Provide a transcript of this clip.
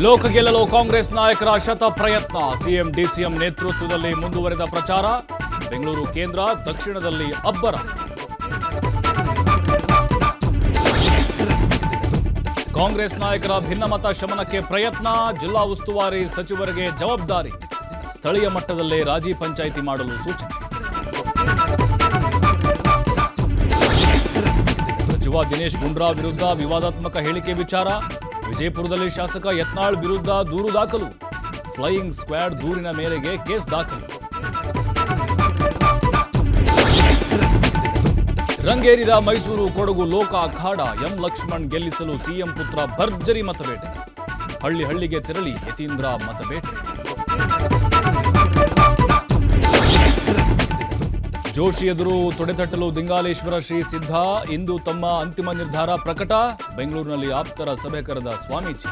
ಲೋಕ ಗೆಲ್ಲಲು ಕಾಂಗ್ರೆಸ್ ನಾಯಕರ ಶತ ಪ್ರಯತ್ನ. ಸಿಎಂ ಡಿಸಿಎಂ ನೇತೃತ್ವದಲ್ಲಿ ಮುಂದುವರೆದ ಪ್ರಚಾರ. ಬೆಂಗಳೂರು ಕೇಂದ್ರ, ದಕ್ಷಿಣದಲ್ಲಿ ಅಬ್ಬರ. ಕಾಂಗ್ರೆಸ್ ನಾಯಕರ ಭಿನ್ನಮತ ಶಮನಕ್ಕೆ ಪ್ರಯತ್ನ. ಜಿಲ್ಲಾ ಉಸ್ತುವಾರಿ ಸಚಿವರಿಗೆ ಜವಾಬ್ದಾರಿ. ಸ್ಥಳೀಯ ಮಟ್ಟದಲ್ಲೇ ರಾಜಿ ಪಂಚಾಯಿತಿ ಮಾಡಲು ಸೂಚನೆ. ಸಚಿವ ದಿನೇಶ್ ಗುಂಡೂರಾವ್ ವಿರುದ್ಧ ವಿವಾದಾತ್ಮಕ ಹೇಳಿಕೆ ವಿಚಾರ. ವಿಜಯಪುರದಲ್ಲಿ ಶಾಸಕ ಯತ್ನಾಳ್ ವಿರುದ್ಧ ದೂರು ದಾಖಲು. ಫ್ಲೈಯಿಂಗ್ ಸ್ಕ್ವಾಡ್ ದೂರಿನ ಮೇರೆಗೆ ಕೇಸ್ ದಾಖಲು. ರಂಗೇರಿದ ಮೈಸೂರು ಕೊಡಗು ಲೋಕ ಅಖಾಡ. ಎಂ ಲಕ್ಷ್ಮಣ್ ಗೆಲ್ಲಿಸಲು ಸಿಎಂ ಪುತ್ರ ಭರ್ಜರಿ ಮತಬೇಟೆ. ಹಳ್ಳಿ ಹಳ್ಳಿಗೆ ತೆರಳಿ ಯತೀಂದ್ರ ಮತಬೇಟೆ. ಜೋಶಿ ಎದುರು ತೊಡೆತಟ್ಟಲು ದಿಂಗಾಲೇಶ್ವರ ಶ್ರೀ ಸಿದ್ಧ. ಇಂದು ತಮ್ಮ ಅಂತಿಮ ನಿರ್ಧಾರ ಪ್ರಕಟ. ಬೆಂಗಳೂರಿನಲ್ಲಿ ಆಪ್ತರ ಸಭೆ ಕರೆದ ಸ್ವಾಮೀಜಿ.